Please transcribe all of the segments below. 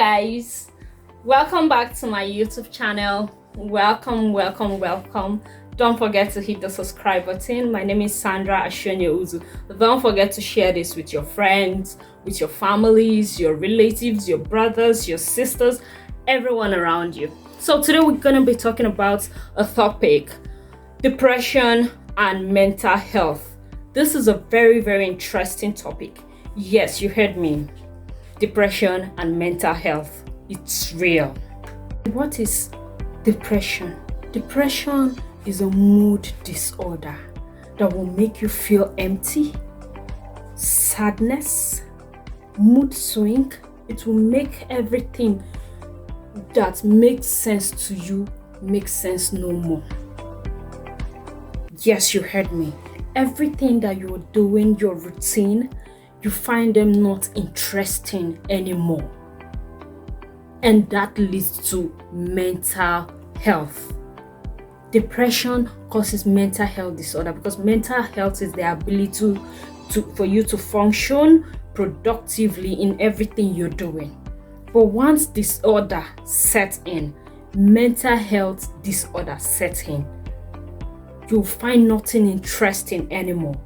guys, welcome back to my YouTube channel. Welcome. Don't forget to hit the subscribe button. My name is Sandra Ashonye Uzu. Don't forget to share this with your friends, with your families, your relatives, your brothers, your sisters, everyone around you. So today we're going to be talking about a topic: depression and mental health. This is a very interesting topic. Yes, you heard me. Depression and mental health. It's real. What is depression? Depression is a mood disorder that will make you feel empty, sadness, mood swing. It will make everything that makes sense to you make sense no more. Yes, you heard me. Everything that you're doing, your routine, you find them not interesting anymore. And that leads to mental health. Depression causes mental health disorder because mental health is the ability for you to function productively in everything you're doing. But once disorder sets in, mental health disorder sets in, you'll find nothing interesting anymore.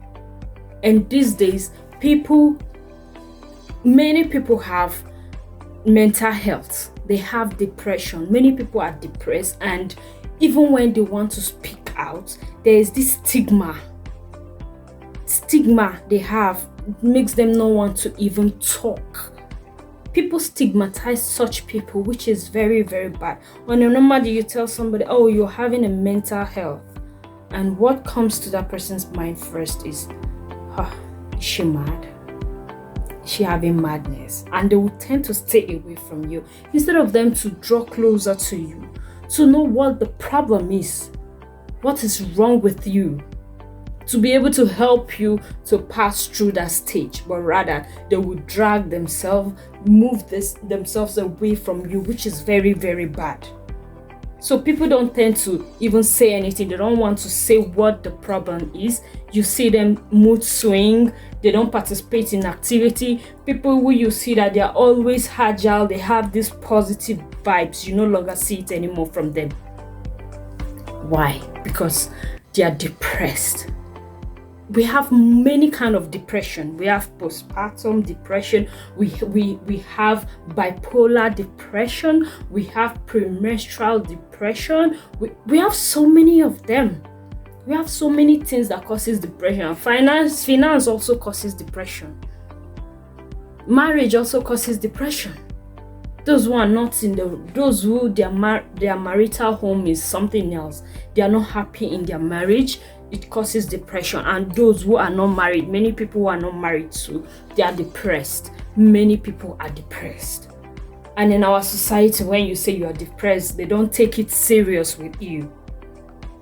And these days, many people have mental health. They have depression. Many people are depressed, and even when they want to speak out, there is this stigma they have. It makes them not want to even talk. People stigmatize such people, which is very bad. On a normal day, you tell somebody, oh, you're having a mental health, and what comes to that person's mind first is, is she mad? Is she having madness? And they will tend to stay away from you instead of them to draw closer to you, to know what the problem is, what is wrong with you, to be able to help you to pass through that stage. But rather, they will drag themselves, themselves away from you, which is very bad. So people don't tend to even say anything. They don't want to say what the problem is. You see them mood swing. They don't participate in activity. People who you see that they are always agile, they have these positive vibes. You no longer see it anymore from them. Why? Because they are depressed. We have many kind of depression. We have postpartum depression. We have bipolar depression. We have premenstrual depression. We have so many of them. We have so many things that causes depression. Finance also causes depression. Marriage also causes depression. Those who are not those who their marital home is something else. They are not happy in their marriage. It causes depression. And those who are not married, many people who are not married too, they are depressed. Many people are depressed. And in our society, when you say you are depressed, they don't take it serious with you.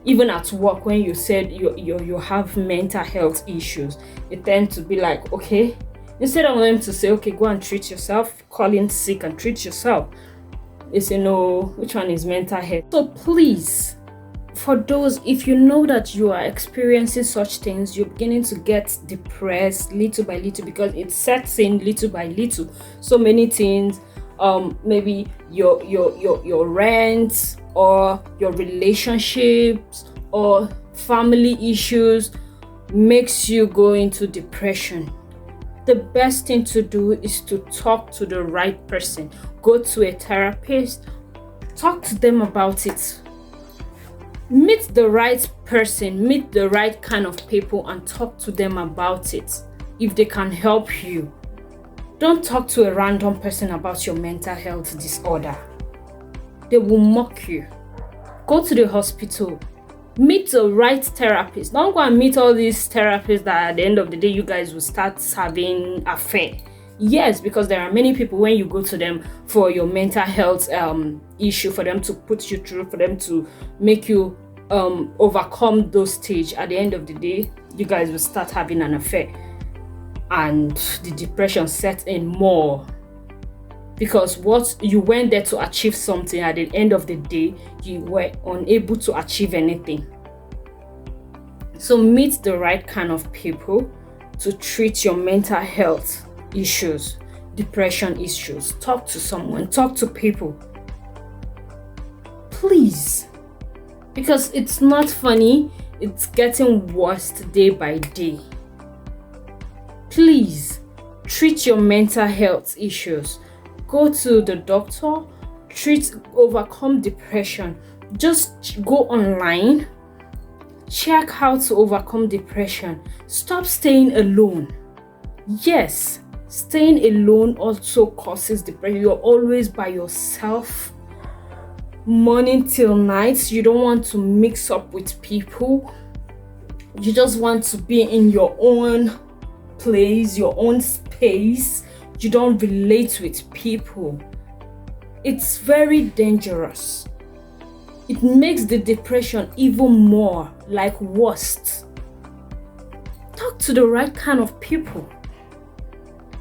Even at work, when you said you have mental health issues, they tend to be like, okay, instead of them to say, okay, go and treat yourself, call in sick and treat yourself, they say, no, which one is mental health? So please, for those, if you know that you are experiencing such things, you're beginning to get depressed little by little because it sets in little by little. So many things, maybe your rent or your relationships or family issues makes you go into depression. The best thing to do is to talk to the right person. Go to a therapist, talk to them about it. Meet the right person, meet the right kind of people and talk to them about it if they can help you. Don't talk to a random person about your mental health disorder. They will mock you. Go to the hospital. Meet the right therapist. Don't go and meet all these therapists that at the end of the day you guys will start having affair. Yes, because there are many people when you go to them for your mental health issue, for them to put you through, for them to make you overcome those stages. At the end of the day, you guys will start having an affair, and the depression sets in more because what you went there to achieve something, at the end of the day, you were unable to achieve anything. So meet the right kind of people to treat your mental health issues. depression issues, talk to someone, talk to people. Please. Because it's not funny, it's getting worse day by day. Please treat your mental health issues. Go to the doctor, overcome depression. Just go online, check how to overcome depression. Stop staying alone. Yes, staying alone also causes depression. You're always by yourself, morning till night. You don't want to mix up with people. You just want to be in your own place, your own space. You don't relate with people. It's very dangerous. It makes the depression even more worse. Talk to the right kind of people.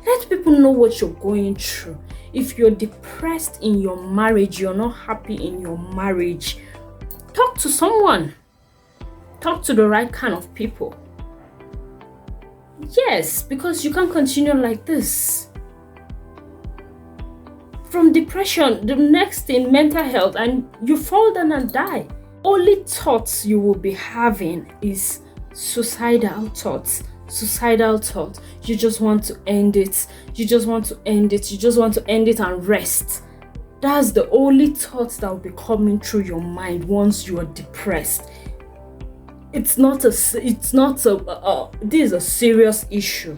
Let people know what you're going through. If you're depressed in your marriage, you're not happy in your marriage, talk to someone. Talk to the right kind of people. Yes, because you can't continue like this. From depression, the next thing, mental health, and you fall down and die. Only thoughts you will be having is suicidal thoughts. You just want to end it. You just want to end it and rest. That's the only thoughts that will be coming through your mind once you are depressed. This is a serious issue.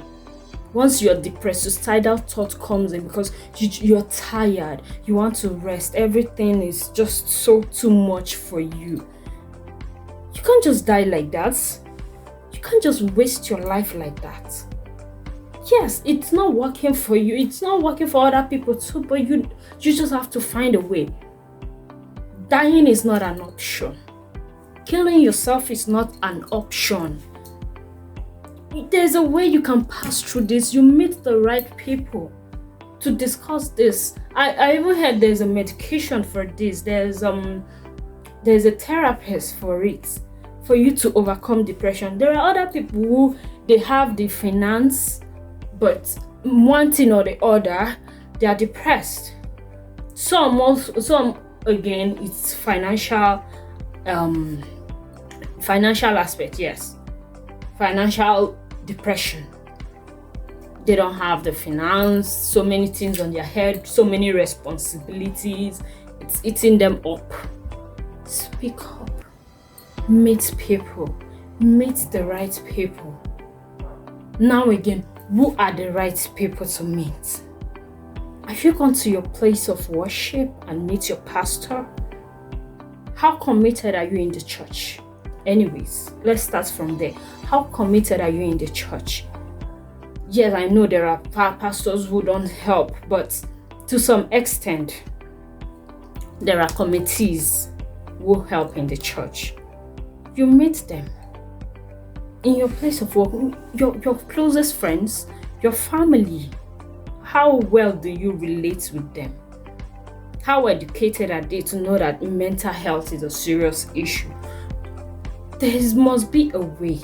Once you're depressed, suicidal thought comes in because you're tired. You want to rest. Everything is just so too much for you. You can't just die like that. You can't just waste your life like that. Yes, it's not working for you. It's not working for other people too, but you just have to find a way. Dying is not an option. Killing yourself is not an option. There's a way you can pass through this. You meet the right people to discuss this. I even heard there's a medication for this. There's a therapist for it, for you to overcome depression. There are other people who they have the finance, but one thing or the other, they are depressed. Some again, it's financial aspect. Yes, financial depression. They don't have the finance, so many things on their head, so many responsibilities. It's eating them up. Speak up. Meet people. Meet the right people. Now again, who are the right people to meet? Have you gone to your place of worship and meet your pastor? How committed are you in the church? Anyways, let's start from there. How committed are you in the church? Yes, I know there are pastors who don't help, but to some extent, there are committees who help in the church. You meet them in your place of work, your closest friends, your family. How well do you relate with them? How educated are they to know that mental health is a serious issue? There must be a way.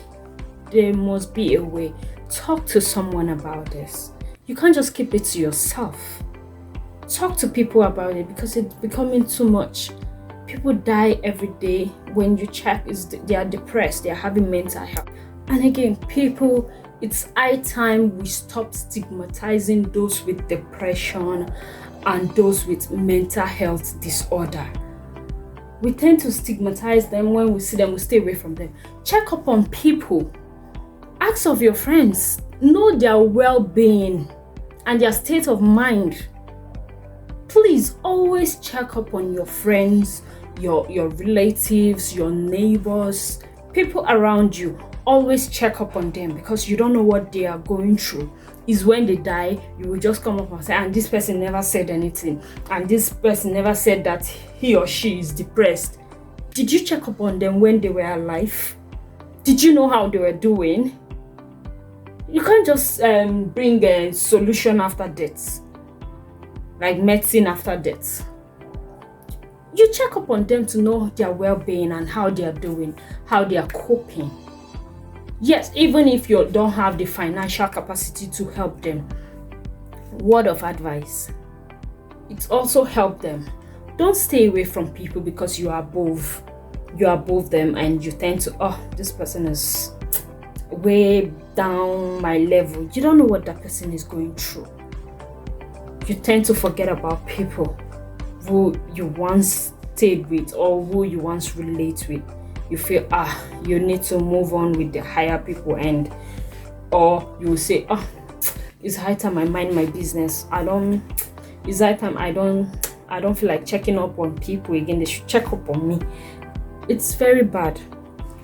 There must be a way. Talk to someone about this. You can't just keep it to yourself. Talk to people about it because it's becoming too much. People die every day. When you check, they are depressed. They are having mental health. And again, people, it's high time we stop stigmatizing those with depression and those with mental health disorder. We tend to stigmatize them. When we see them, we stay away from them. Check up on people. Ask of your friends. Know their well-being and their state of mind. Please always check up on your friends, your relatives, your neighbors, people around you. Always check up on them because you don't know what they are going through. Is when they die, you will just come up and say, and this person never said anything, and this person never said that he or she is depressed. Did you check up on them when they were alive? Did you know how they were doing? You can't just bring a solution after death, like medicine after death. You check up on them to know their well-being and how they are doing, how they are coping. Yes, even if you don't have the financial capacity to help them, Word of advice. It also helps them. Don't stay away from people because you are above them and you tend to, oh, this person is way down my level. You don't know what that person is going through. You tend to forget about people who you once stayed with or who you once relate with. You feel you need to move on with the higher people, or you will say, it's high time I mind my business. It's high time I don't feel like checking up on people again. They should check up on me. It's very bad.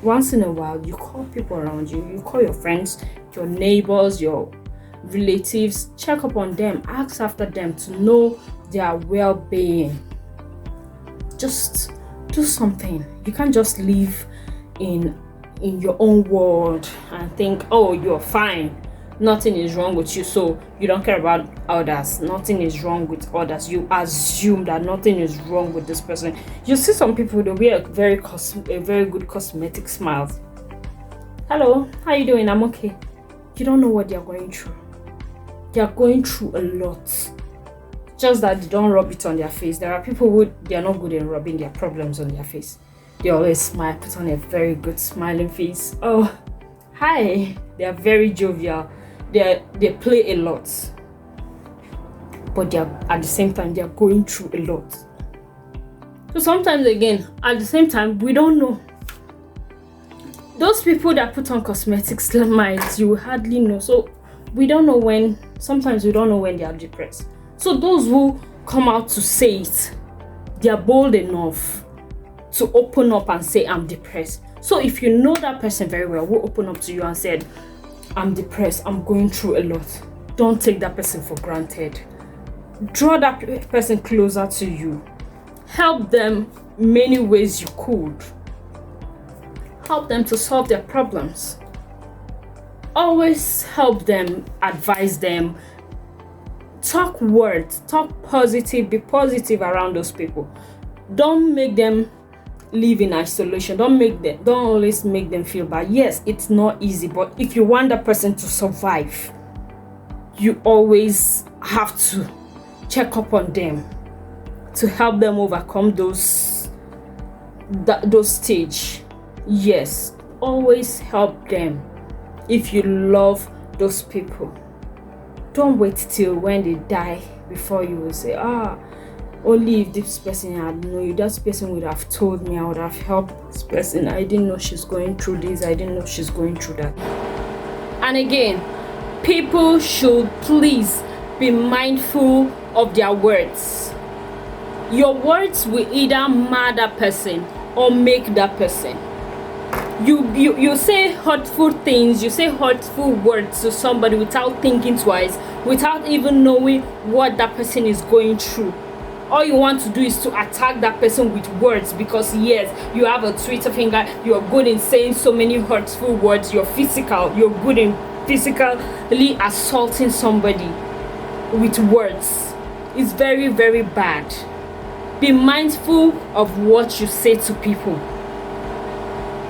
Once in a while, you call people around you. You call your friends, your neighbors, your relatives. Check up on them. Ask after them to know their well-being. Just do something. You can't just live in your own world and think, oh, you're fine. Nothing is wrong with you, so you don't care about others. Nothing is wrong with others. You assume that nothing is wrong with this person. You see some people, they wear a very good cosmetic smile. Hello, how you doing? I'm okay. You don't know what they're going through. They're going through a lot. Just that they don't rub it on their face. There are people who they are not good in rubbing their problems on their face. They always smile, put on a very good smiling face. Oh, hi. They are very jovial. They play a lot, but at the same time they are going through a lot. So sometimes again, at the same time, we don't know. Those people that put on cosmetic smiles, you will hardly know. So we don't know when. Sometimes we don't know when they are depressed. So those who come out to say it, they are bold enough to open up and say, I'm depressed. So if you know that person very well, who open up to you and said, I'm depressed, I'm going through a lot, don't take that person for granted. Draw that person closer to you. Help them many ways you could. Help them to solve their problems. Always help them, advise them. Talk words, talk positive, be positive around those people. Don't make them live in isolation. Don't always make them feel bad. Yes, it's not easy, but if you want that person to survive, you always have to check up on them to help them overcome those stage. Yes, always help them. If you love those people, don't wait till when they die before you will say, only if this person had known you, that person would have told me, I would have helped this person. I didn't know she's going through this. I didn't know she's going through that. And again, people should please be mindful of their words. Your words will either mar that person or make that person. You say hurtful things, you say hurtful words to somebody without thinking twice, without even knowing what that person is going through. All you want to do is to attack that person with words because yes, you have a Twitter finger, you're good in saying so many hurtful words, you're good in physically assaulting somebody with words. It's very, very bad. Be mindful of what you say to people.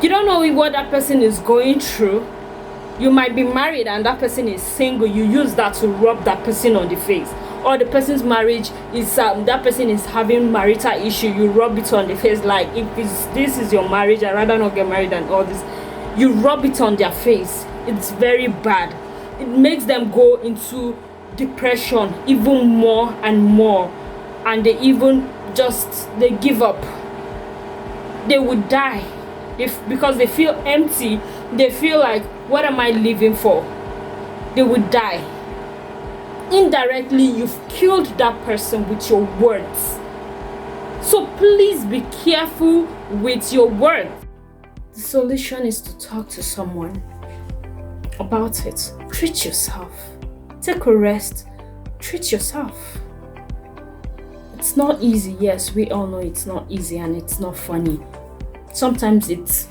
You don't know what that person is going through. You might be married and that person is single. You use that to rub that person on the face. Or the person's marriage is that person is having marital issue, you rub it on the face. Like, if this is your marriage, I'd rather not get married and all this. You rub it on their face. It's very bad. It makes them go into depression even more and more, and they give up. They would die because they feel empty. They feel like, what am I living for? They would die. Indirectly, you've killed that person with your words. So please be careful with your words. The solution is to talk to someone about it. Treat yourself. Take a rest. Treat yourself. It's not easy. Yes, we all know it's not easy and it's not funny. Sometimes it's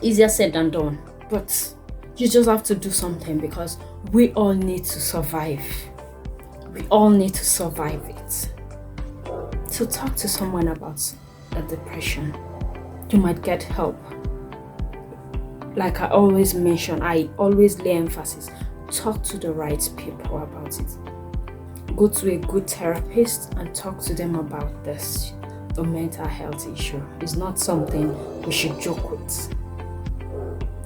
easier said than done. But you just have to do something because we all need to survive. We all need to survive it. So talk to someone about a depression. You might get help. Like I always mention, I always lay emphasis. Talk to the right people about it. go to a good therapist and talk to them about this. The mental health issue is not something we should joke with.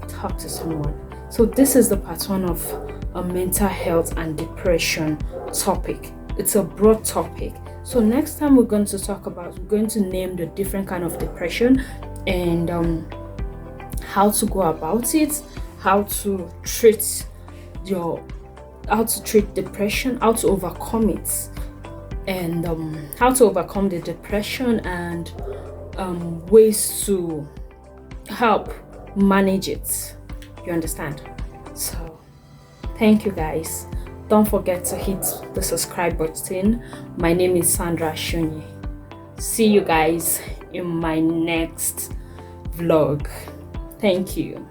Talk to someone. So this is the part one of a mental health and depression topic. It's a broad topic. So next time we're going to name the different kind of depression and how to go about it, how to treat depression, how to overcome it, and how to overcome the depression, and ways to help manage it. You understand? So thank you guys. Don't forget to hit the subscribe button. My name is Sandra Shunyi. See you guys in my next vlog. Thank you.